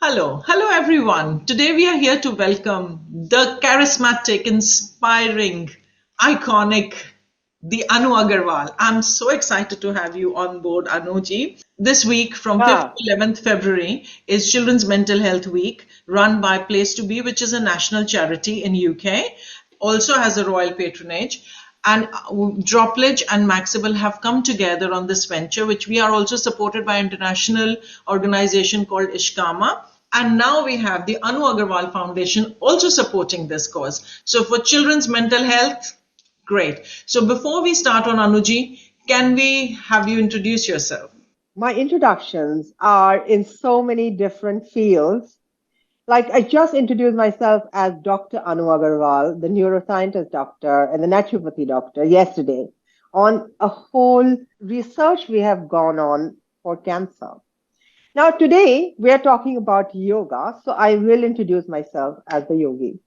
Hello everyone. Today we are here to welcome the charismatic, inspiring, iconic, the Anu Agarwal. I'm so excited to have you on board, Anuji. This week, from 5th Yeah, to 11th February, is Children's Mental Health Week, run by Place to Be, which is a national charity in UK. Also has a royal patronage. And Dropledge and Maxwell have come together on this venture, which we are also supported by an international organization called Ishkama. And now we have the Anu Agarwal Foundation also supporting this cause. So for children's mental health, great. So before we start on Anuji, can we have you introduce yourself? my introductions are in so many different fields. Like I just introduced myself as Dr. Anu Agarwal, the neuroscientist doctor and the naturopathy doctor yesterday on a whole research we have gone on for cancer. Now today we are talking about yoga, so I will introduce myself as the yogi.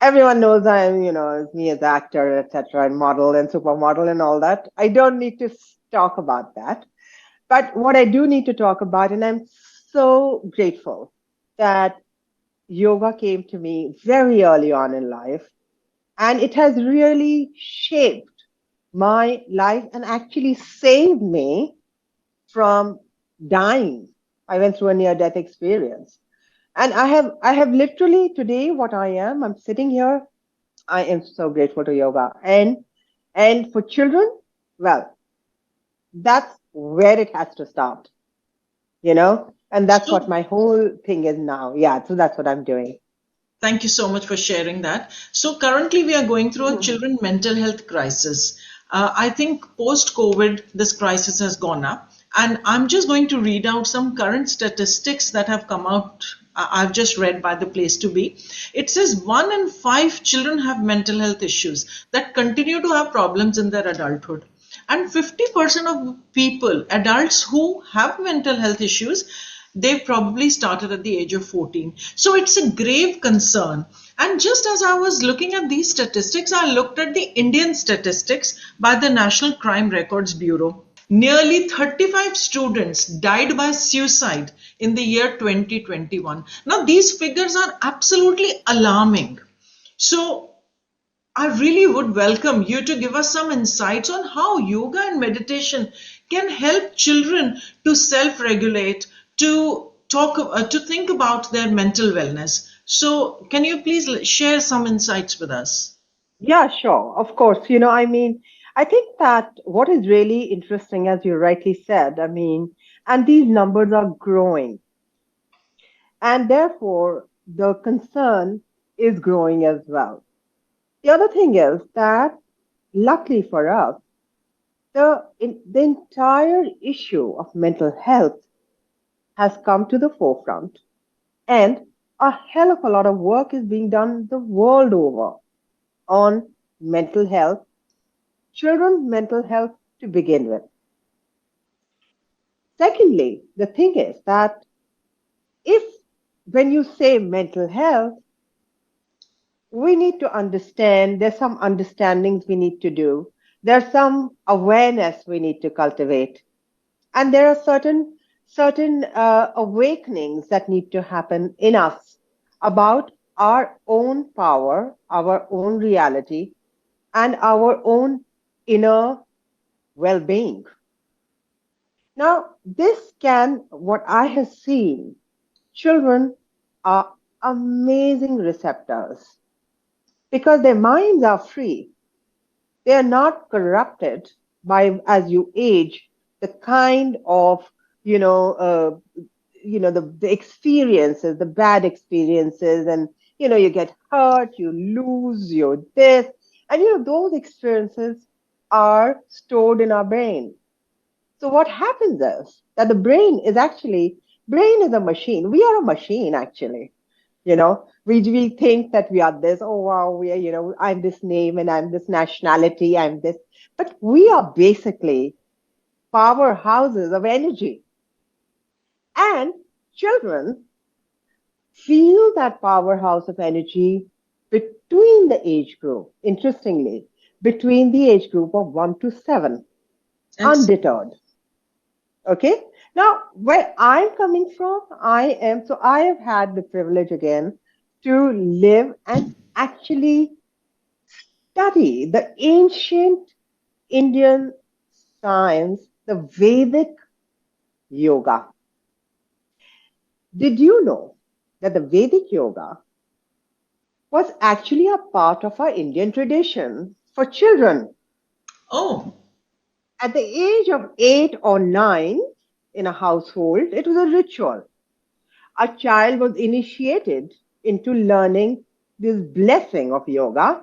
Everyone knows it's me as actor, etc., and model and supermodel and all that. I don't need to talk about that. But what I do need to talk about, and I'm so grateful that yoga came to me very early on in life, and it has really shaped my life and actually saved me from dying. I went through a near death experience. And I have literally today what I am, I'm sitting here. I am so grateful to yoga. And for children, well, that's where it has to start, and that's what So my whole thing is now. Yeah, so that's what I'm doing. thank you so much for sharing that. So currently we are going through a Mhm. children mental health crisis. I think post-COVID, this crisis has gone up. And I'm just going to read out some current statistics that have come out. I've just read by the place to be. It says 1 in 5 children have mental health issues that continue to have problems in their adulthood. And 50% of people, adults who have mental health issues, they probably started at the age of 14. So it's a grave concern. And just as I was looking at these statistics, I looked at the Indian statistics by the National Crime Records Bureau. Nearly 35 students died by suicide in the year 2021. Now, these figures are absolutely alarming. So, I really would welcome you to give us some insights on how yoga and meditation can help children to self-regulate, to to think about their mental wellness. So, can you please share some insights with us? Yeah, sure, of course. I think that what is really interesting, as you rightly said, and these numbers are growing, and therefore the concern is growing as well. The other thing is that, luckily for us, the entire issue of mental health has come to the forefront, and a hell of a lot of work is being done the world over on mental health, children's mental health to begin with. Secondly, the thing is that if when you say mental health, we need to understand there's some understandings we need to do, there's some awareness we need to cultivate, and there are certain awakenings that need to happen in us about our own power, our own reality, and our own inner well-being. Now, what I have seen, children are amazing receptors because their minds are free. They are not corrupted by, as you age, the kind of, you know, uh, the experiences, the bad experiences, and, you get hurt, you lose, you're this. And, those experiences are stored in our brain. So what happens is that brain is a machine. We are a machine, actually. We think that we are this. Oh wow, we are. I'm this name and I'm this nationality. I'm this, but we are basically powerhouses of energy. And children feel that powerhouse of energy between the age group. Interestingly, between the age group of 1 to 7, Excellent. undeterred. Okay. Now, where I'm coming from, I have had the privilege again to live and actually study the ancient Indian science, the Vedic yoga. Did you know that the Vedic yoga was actually a part of our Indian tradition for children? Oh, At the age of 8 or 9 in a household, it was a ritual. A child was initiated into learning this blessing of yoga,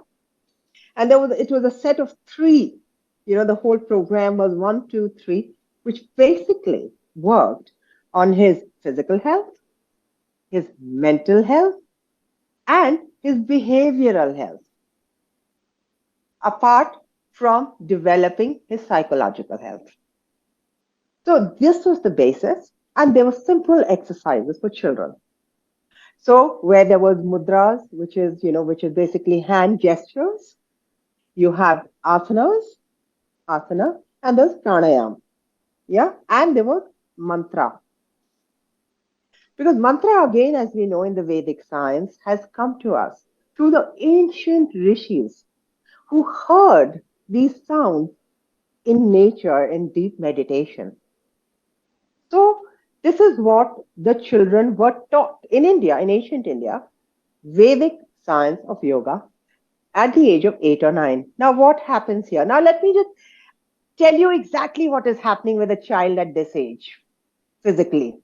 and it was a set of three. The whole program was 1, 2, 3, which basically worked on his physical health, his mental health, and his behavioral health, apart from developing his psychological health. So this was the basis, and there were simple exercises for children. So where there was mudras, which is basically hand gestures, you have asana, and there's pranayam. Yeah, and there was mantra. Because mantra, again, as we know in the Vedic science, has come to us through the ancient rishis who heard these sounds in nature in deep meditation. So this is what the children were taught in India, in ancient India, Vedic science of yoga at the age of 8 or 9. Now, what happens here? Now, let me just tell you exactly what is happening with a child at this age physically.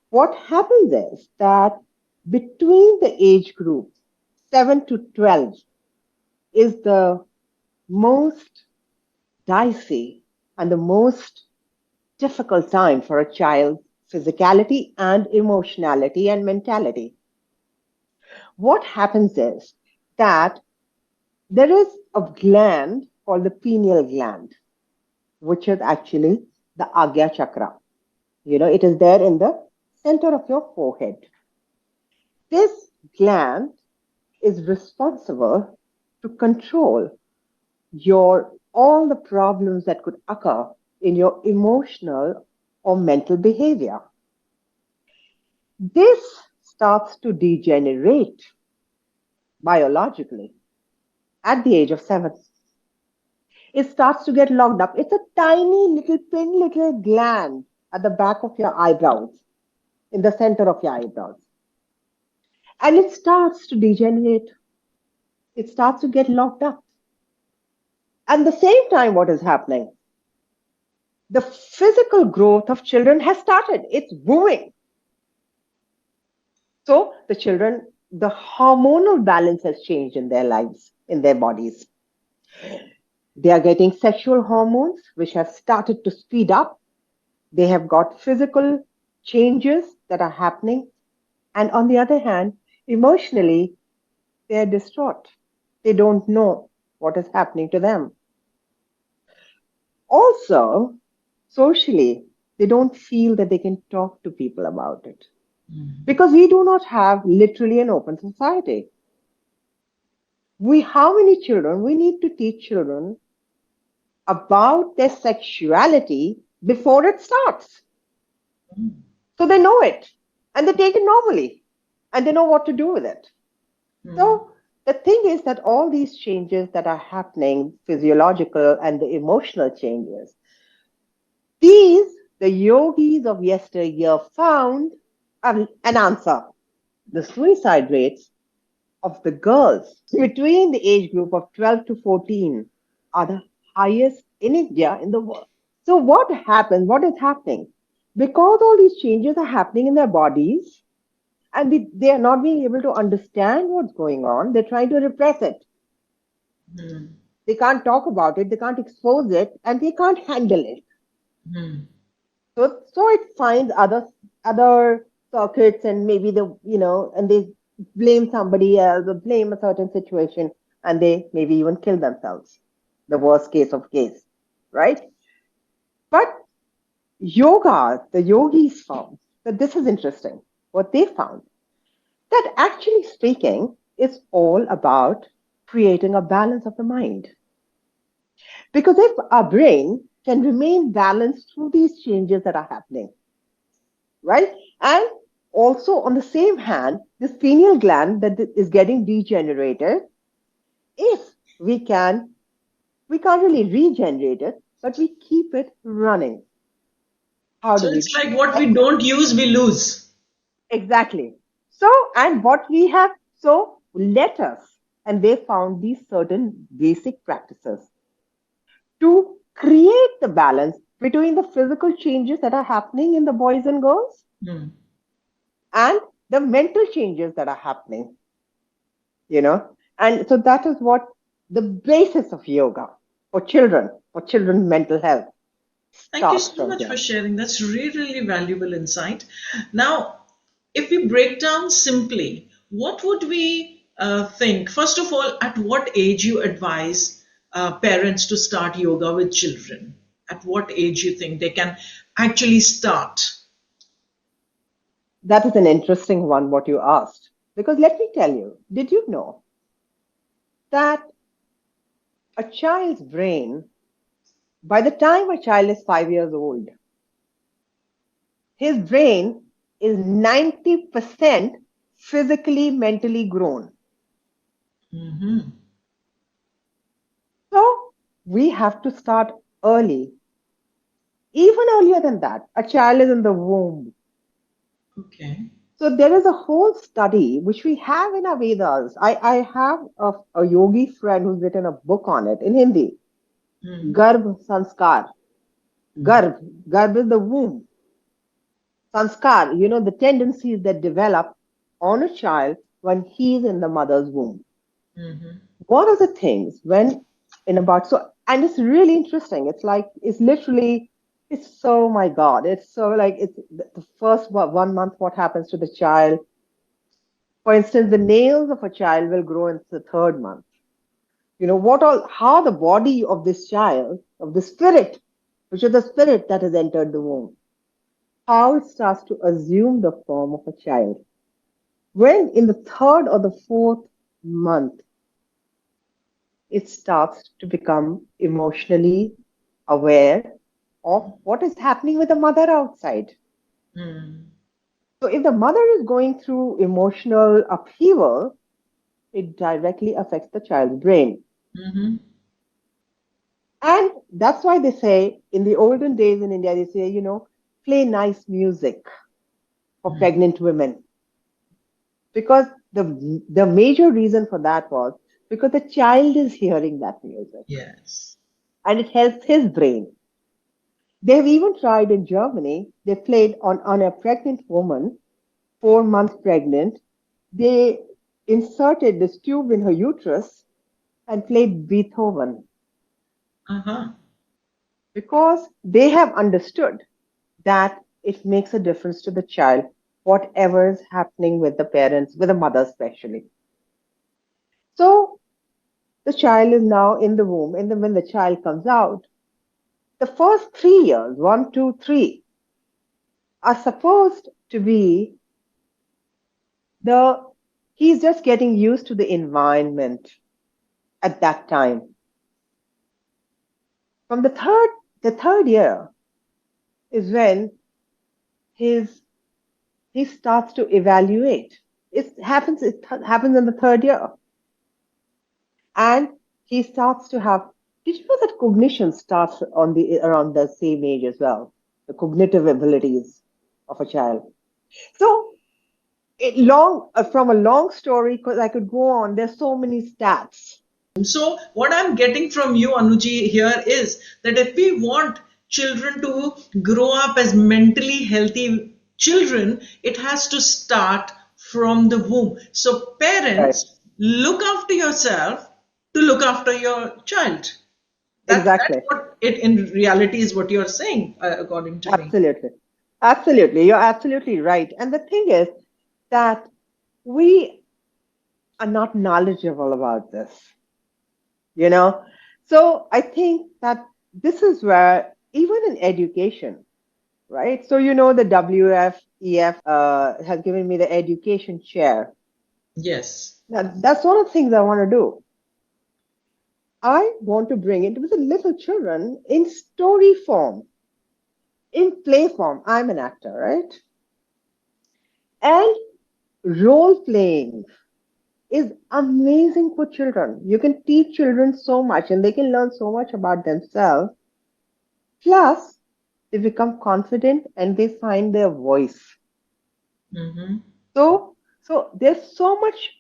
What happens is that between the age group 7 to 12 is the most dicey and the most difficult time for a child's physicality and emotionality and mentality. What happens is that there is a gland called the pineal gland, which is actually the Agya chakra. It is there in the center of your forehead. This gland is responsible to control your all the problems that could occur in your emotional or mental behavior. This starts to degenerate biologically at the age of 7. It starts to get locked up. It's a tiny little pin little gland at the back of your eyebrows, in the center of your eyebrows. And it starts to degenerate. It starts to get locked up. At the same time, what is happening? The physical growth of children has started. It's booming. So the hormonal balance has changed in their lives, in their bodies. They are getting sexual hormones, which have started to speed up. They have got physical changes that are happening. And on the other hand, emotionally, they are distraught. They don't know what is happening to them. Also, socially, they don't feel that they can talk to people about it because we do not have literally an open society. How many children, we need to teach children about their sexuality before it starts. So they know it and they take it normally and they know what to do with it. So the thing is that all these changes that are happening, physiological and the emotional changes, these the yogis of yesteryear found an answer. The suicide rates of the girls between the age group of 12 to 14 are the highest in India in the world. So what happens? What is happening? Because all these changes are happening in their bodies and they are not being able to understand what's going on, they're trying to repress it. They can't talk about it, they can't expose it, and they can't handle it. So it finds other circuits and maybe and they blame somebody else or blame a certain situation and they maybe even kill themselves. The worst case of case, right? But the yogis found that this is interesting. What they found that actually speaking is all about creating a balance of the mind. Because if our brain can remain balanced through these changes that are happening, right? And also, on the same hand, this pineal gland that is getting degenerated, if we can't really regenerate it, but we keep it running. How So do it's we? like what And we don't use, we lose. exactly. So, and what we have, so let us, and they found these certain basic practices to create the balance between the physical changes that are happening in the boys and girls Hmm. and the mental changes that are happening, you know. And so that is what the basis of yoga for children's mental health Thank you starts so from much here. for sharing. That's really, really valuable insight. Now, if we break down simply, what would we think? First of all, at what age you advise parents to start yoga with children? At what age you think they can actually start? That is an interesting one, what you asked. Because let me tell you, did you know that a child's brain, by the time a child is 5 years old, his brain is 90% physically, mentally grown. Hmm. So we have to start early. Even earlier than that, a child is in the womb. Okay. So there is a whole study which we have in our Vedas. I have a yogi friend who's written a book on it in Hindi. Hmm. Garbh Sanskar. Garbh. Garbh is the womb. Sanskar, the tendencies that develop on a child when he's in the mother's womb. Hmm. One of the things when in about so and it's really interesting. It's like it's literally it's so my God. It's so like it's the first 1 month what happens to the child. For instance, the nails of a child will grow in the third month. What all how the body of this child, of the spirit, which is the spirit that has entered the womb, how it starts to assume the form of a child. When in the third or the fourth month, it starts to become emotionally aware of what is happening with the mother outside. Hmm. So, if the mother is going through emotional upheaval, it directly affects the child's brain. Hmm. And that's why they say in the olden days in India, they say, play nice music for Hmm. pregnant women. Because the major reason for that was because the child is hearing that music Yes. and it helps his brain. They've even tried in Germany, they played on a pregnant woman, 4 months pregnant. They inserted this tube in her uterus and played Beethoven Uh-huh. because they have understood that it makes a difference to the child, whatever is happening with the parents, with the mother especially. So the child is now in the womb, and then when the child comes out, the first 3 years, 1, 2, 3, are supposed to be the he's just getting used to the environment at that time. From the third year is when his he starts to evaluate. It happens in the third year, and he starts to have. Did you know that cognition starts on the around the same age as well? The cognitive abilities of a child. So from a long story, because I could go on. There's so many stats. So, what I'm getting from you, Anuji, here is that if we want children to grow up as mentally healthy children, it has to start from the womb. So, Right. parents, look after yourself to look after your child. That's Exactly. what it in reality is what you're saying, according to me. Absolutely. Absolutely. You're absolutely right. And the thing is that we are not knowledgeable about this, you know? So I think that this is where, even in education, right? So, the WFEF has given me the education chair. Yes. Now, that's one of the things I want to do. I want to bring it with the little children in story form, in play form. I'm an actor, right? And role playing is amazing for children. You can teach children so much and they can learn so much about themselves. Plus, they become confident and they find their voice. Hmm. So there's so much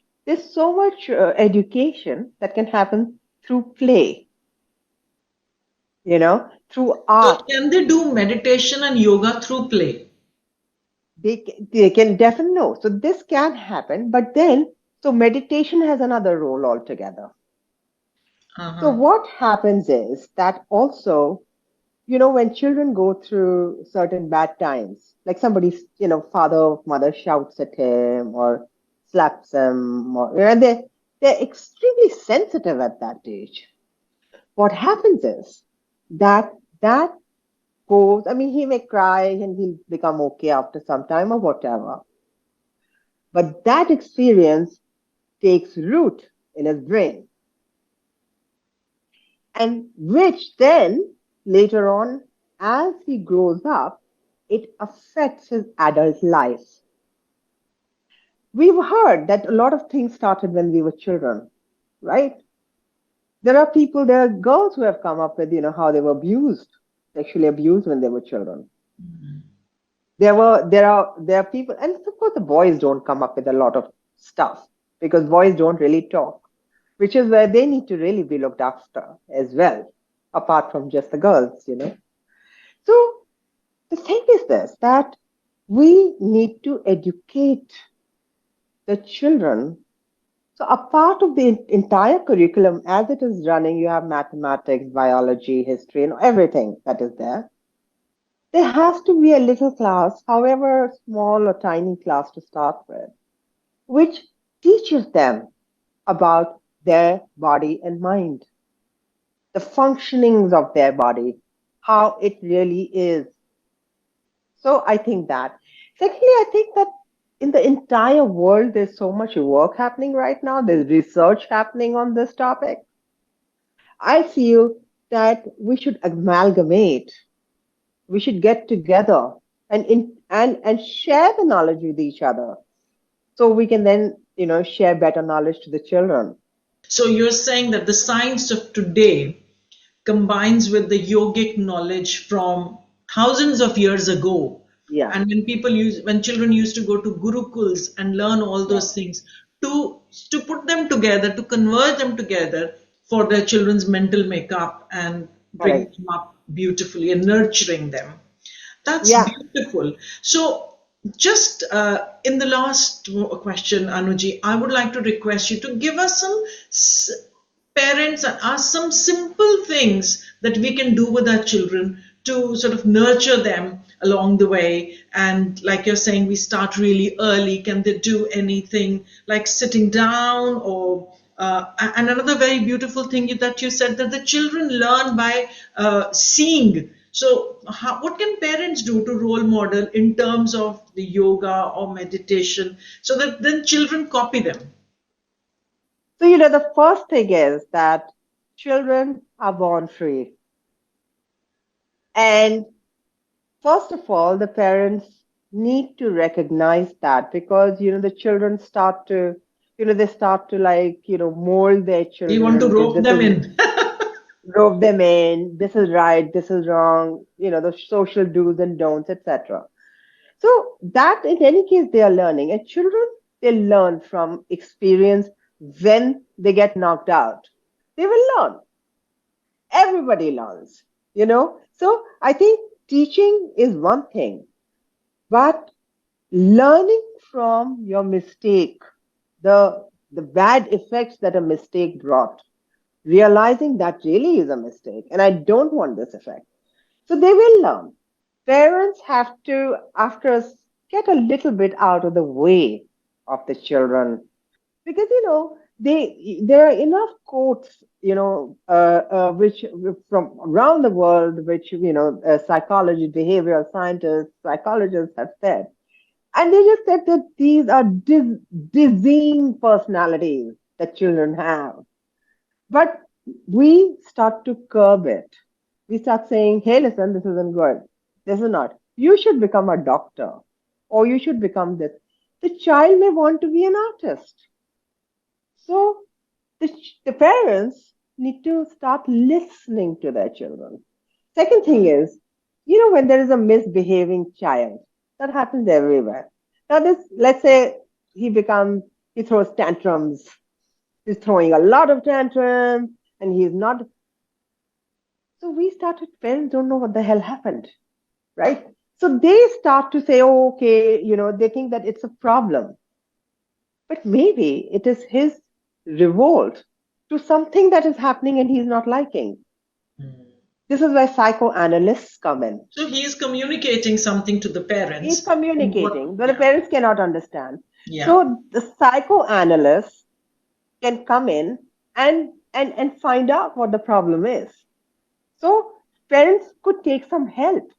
education that can happen through play, through So art. can they do meditation and yoga through play? They can definitely know. So this can happen, but then so meditation has another role altogether. So Uh-huh. what happens is that also, when children go through certain bad times, like somebody's, father or mother shouts at him or slaps him, or they're extremely sensitive at that age. What happens is that that goes, I mean, he may cry and he'll become okay after some time or whatever. But that experience takes root in his brain, and which then later on, as he grows up, it affects his adult life. We've heard that a lot of things started when we were children, right? There are girls who have come up with, how they were abused, sexually abused when they were children. There are people, and of course the boys don't come up with a lot of stuff because boys don't really talk, which is where they need to really be looked after as well, apart from just the girls. So the thing is this, that we need to educate the children. So a part of the entire curriculum as it is running, you have mathematics, biology, history, and everything that is there. There has to be a little class, however small or tiny class to start with, which teaches them about their body and mind, the functionings of their body, how it really is. So I think that. Secondly, I think that in the entire world, there's so much work happening right now. There's research happening on this topic. I feel that we should amalgamate. We should get together and share the knowledge with each other, so we can then share better knowledge to the children. So you're saying that the science of today combines with the yogic knowledge from thousands of years ago. Yeah, And when children used to go to gurukuls and learn all yeah, those things, to to put them together, to converge them together for their children's mental makeup and bring correct. them up beautifully and nurturing them. That's Yeah. beautiful. So, just in the last question, Anuji, I would like to request you to give us some parents and ask some simple things that we can do with our children to sort of nurture them along the way. And like you're saying, we start really early. Can they do anything like sitting down or and another very beautiful thing that you said that the children learn by seeing. So, what can parents do to role model in terms of the yoga or meditation so that then children copy them? So, the first thing is that children are born free. And first of all, the parents need to recognize that, because, the children start to, they start to, like, mold their We want to children. rope This them is in. rope them in. This is right. This is wrong. The social do's and don'ts, etc. So that in any case they are learning, and children, they learn from experience. When they get knocked out, they will learn. Everybody learns. So I think teaching is one thing, but learning from your mistake, the bad effects that a mistake brought, realizing that really is a mistake and I don't want this effect. So they will learn. Parents have to, after us, get a little bit out of the way of the children, because there are enough quotes, which from around the world, which psychology, behavioral scientists, psychologists have said, and they just said that these are dizzying personalities that children have. But we start to curb it. We start saying, hey, listen, this isn't good. This is not. You should become a doctor or you should become this. The child may want to be an artist. So the parents need to start listening to their children. Second thing is, when there is a misbehaving child, that happens everywhere. Now, let's say he throws tantrums. He's throwing a lot of tantrums and he's not. So parents don't know what the hell happened, right? So they start to say, oh, okay, they think that it's a problem. But maybe it is his revolt to something that is happening and he's not liking. This is where psychoanalysts come in. So he is communicating something to the He's parents. And what, communicating, but the yeah, parents cannot understand. yeah. So the psychoanalyst can come in and find out what the problem is. So parents could take some help.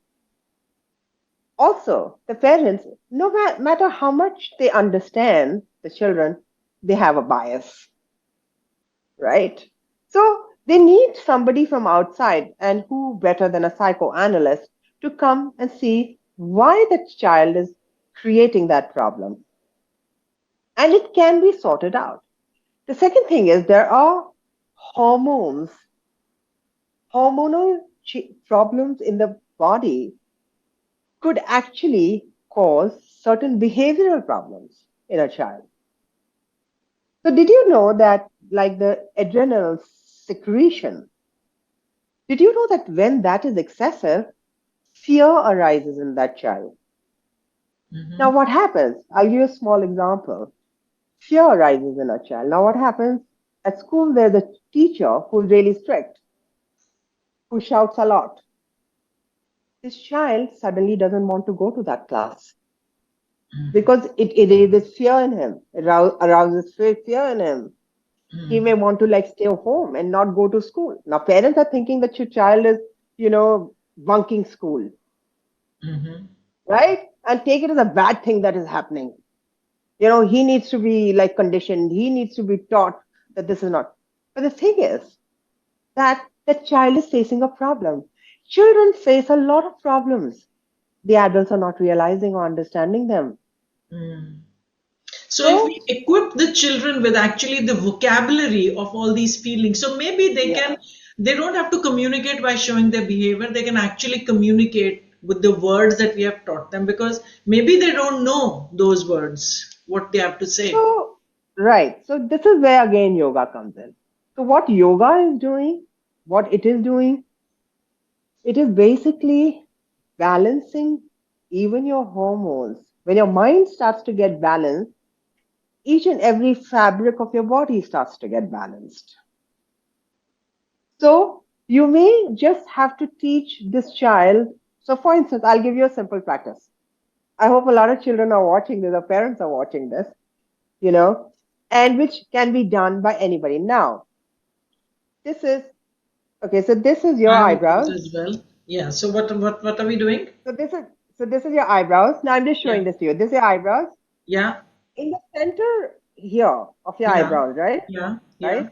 Also, the parents, no matter how much they understand the children, they have a bias, right? So they need somebody from outside, and who better than a psychoanalyst to come and see why the child is creating that problem. And it can be sorted out. The second thing is there are hormones, hormonal problems in the body could actually cause certain behavioral problems in a child. So, did you know that, like the adrenal secretion, did you know that when that is excessive, fear arises in that child? Now, Hmm. what happens? I'll give you a small example. Fear arises in a child. Now, what happens? At school, there's a teacher who's really strict, who shouts a lot. This child suddenly doesn't want to go to that class because it raises fear in him, arouses fear in him. He may want to like stay home and not go to school. Now, parents are thinking that your child is, bunking school, Hmm. right? And take it as a bad thing that is happening. He needs to be like conditioned. He needs to be taught that this is not. But the thing is that the child is facing a problem. Children face a lot of problems. The adults are not realizing or understanding them. So if So, we equip the children with actually the vocabulary of all these feelings, so maybe yeah. they don't have to communicate by showing their behavior. They can actually communicate with the words that we have taught them because maybe they don't know those words, what they have to say. So, right. So, this is where again yoga comes in. So, what yoga is doing, what it is doing, it is basically balancing even your hormones. When your mind starts to get balanced, each and every fabric of your body starts to get balanced. So, you may just have to teach this child. So, for instance, I'll give you a simple practice. I hope a lot of children are watching this, or parents are watching this, you know, and which can be done by anybody. Now, this is okay. So this is your I will do it eyebrows. as well. Yeah. So what are we doing? So this is your eyebrows. Now I'm just Yeah. showing this to you. This is your eyebrows. Yeah. In the center here of your Yeah. eyebrows, right? Yeah. Yeah. Right.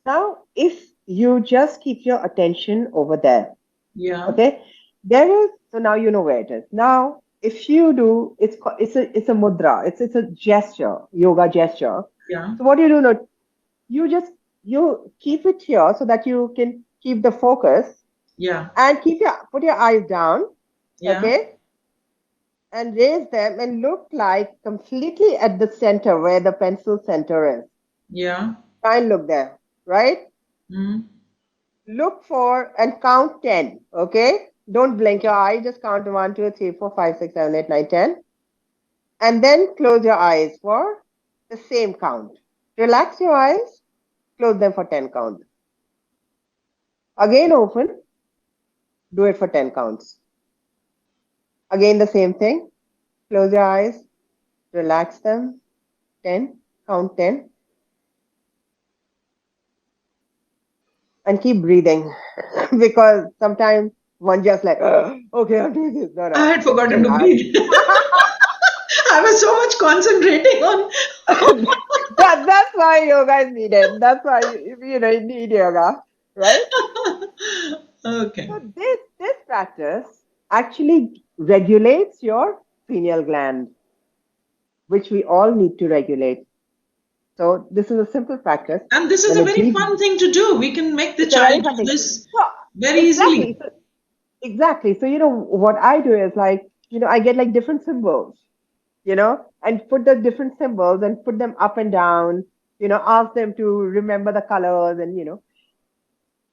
Now, if you just keep your attention over there, Yeah. okay, there is. So now you know where it is. Now, if you do, it's a mudra. It's a gesture, yoga gesture. Yeah. So what do you do? Now, you just you keep it here so that you can keep the focus Yeah. and put your eyes down, Yeah. okay, and raise them and look like completely at the center where the pencil center is. Yeah. Try and look there, right? Mm. Look for and count 10, okay? Don't blink your eye, just count 1, 2, 3, 4, 5, 6, 7, 8, 9, 10. And then close your eyes for the same count. Relax your eyes, close them for 10 counts. Again open, do it for 10 counts. Again the same thing. Close your eyes, relax them, 10, count 10, and keep breathing. Because sometimes one just like, okay, I'm doing this. No, I no, had forgotten to relax. breathe. I was so much concentrating on. That's why yoga is needed. That's why you need yoga, right? Okay. So this practice actually regulates your pineal gland, which we all need to regulate. So this is a simple practice. And this is Then a a very deep. fun thing to do. We can make the It's a child very fun do thing. this So very exactly. easily. So exactly. So what I do is like I get like different symbols, and put the different symbols and put them up and down. Ask them to remember the colors and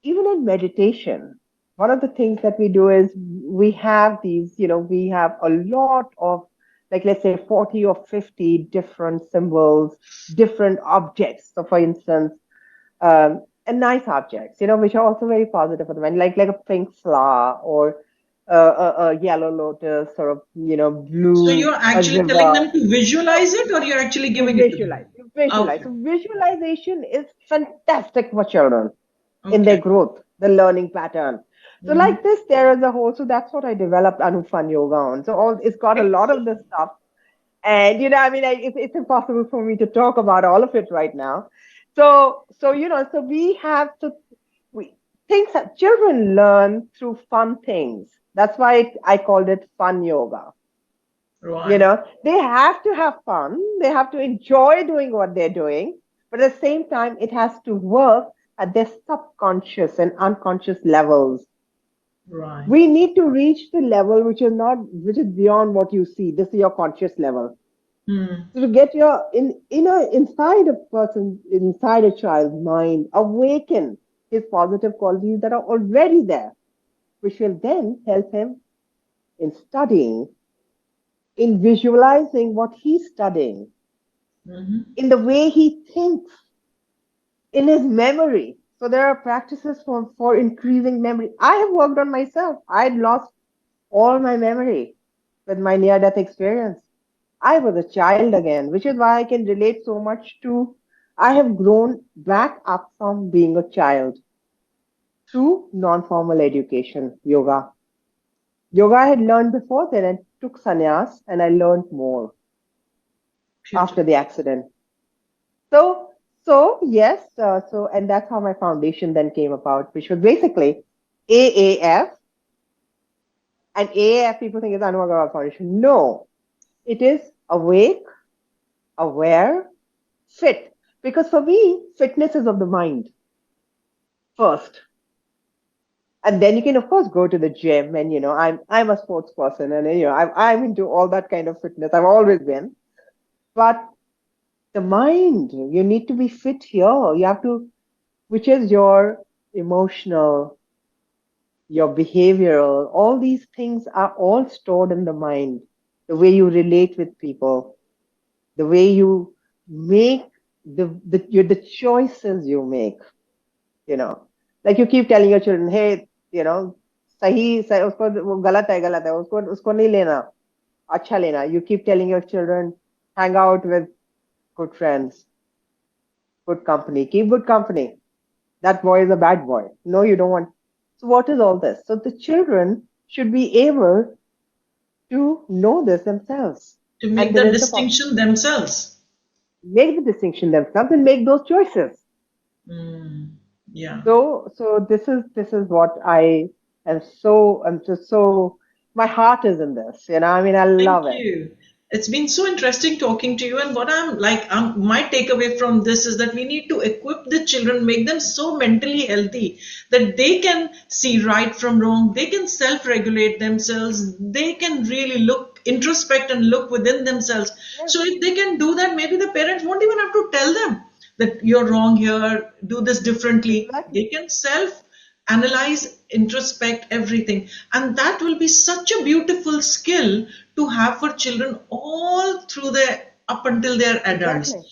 even in meditation, one of the things that we do is we have a lot of, like, let's say 40 or 50 different symbols, different objects. So, for instance, and nice objects, which are also very positive for the mind, like a pink flower or a yellow lotus or So blue, you're a actually telling river. them to So visualize it, or you're actually you giving it to visualize, them? you visualize. Okay. So visualization is fantastic for children in their Okay. growth, the learning pattern. So Hmm. like this, there is a whole. So that's what I developed Anufan Yoga on. So all it's got a lot of this stuff, and I mean, it's impossible for me to talk about all of it right now. So we have to we things that children learn through fun things. That's why I called it fun yoga. Right. They have to have fun. They have to enjoy doing what they're doing. But at the same time, it has to work at their subconscious and unconscious levels. Right. We need to reach the level which is beyond what you see. This is your conscious level. Hmm. So to get your inside a person, inside a child's mind, awaken his positive qualities that are already there, which will then help him in studying, in visualizing what he's studying, Hmm. in the way he thinks, in his memory. So there are practices for increasing memory. I have worked on myself. I'd lost all my memory with my near death experience. I was a child again, which is why I can relate so much to. I have grown back up from being a child through non formal education, yoga. Yoga I had learned before then and took sannyas, and I learned more after Beautiful. the accident. So yes, and that's how my foundation then came about, which was basically AAF. And AAF, people think it's Anuvagara Foundation. No, it is awake, aware, fit. Because for me, fitness is of the mind first, and then you can of course go to the gym. And I'm a sports person, and I'm into all that kind of fitness. I've always been, but the mind, you need to be fit here. You have to, which is your emotional, your behavioral, all these things are all stored in the mind. The way you relate with people, the way you make the choices you make, you know. Like you keep telling your children, hey, सही सही उसको वो गलत है उसको नहीं लेना अच्छा लेना. You keep telling your children, hang out with good friends, good company, keep good company. That boy is a bad boy. No, you don't want. So what is all this? So the children should be able to know this themselves. To And make there the is the distinction themselves. make the distinction themselves and make those choices. Mm. Yeah. So this is what I'm just so my heart is in this. I mean, I Thank love it. you. It's been so interesting talking to you. And what I'm like, my takeaway from this is that we need to equip the children, make them so mentally healthy that they can see right from wrong, they can self regulate themselves, they can really look, introspect, and look within themselves. Yes, So, if they can do that, maybe the parents won't even have to tell them that you're wrong here, do this differently. exactly, They can self analyze, introspect everything. And that will be such a beautiful skill to have for children all through their up until their adults. exactly,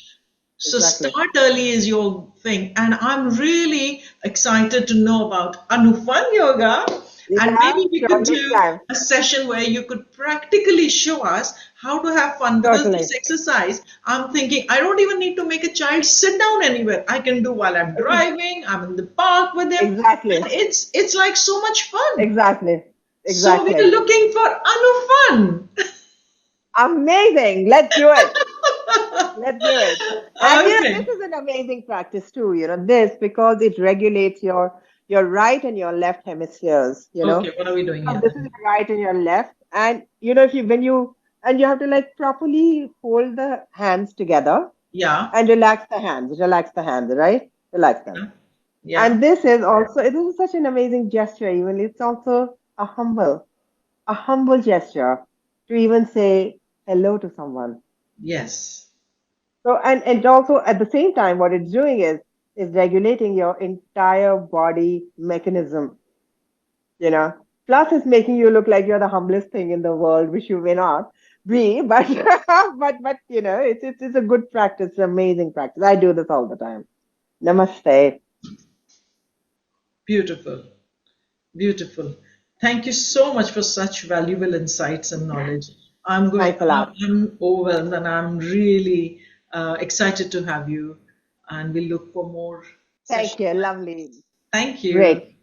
So exactly. start early is your thing. And I'm really excited to know about Anufan Yoga. And Yeah, maybe we sure. could Next do time, a session where you could practically show us how to have fun. Because totally. this exercise, I'm thinking I don't even need to make a child sit down anywhere. I can do while I'm driving, I'm in the park with him. And Exactly, it's like so much fun. exactly, So we are exactly. looking for Anufan. Amazing. Let's do it. Let's do it. And this Okay. is an amazing practice too, this because it regulates your right and your left hemispheres, Okay, what are we doing So here this is then? your right and your left. And if you when you and you have to like properly hold the hands together Yeah. and relax the hands, right? Relax them. Yeah. Yeah. And this is such an amazing gesture, even it's also a humble gesture to even say hello to someone. Yes. So and also at the same time, what it's doing is regulating your entire body mechanism, you know. Plus, it's making you look like you're the humblest thing in the world, which you may not be, but but it's a good practice, amazing practice. I do this all the time. Namaste. Beautiful. Beautiful. Thank you so much for such valuable insights and knowledge. Thanks a lot. I'm overwhelmed and I'm really excited to have you. And we look for more Thank sessions you. like Lovely. this. Thank you. Great.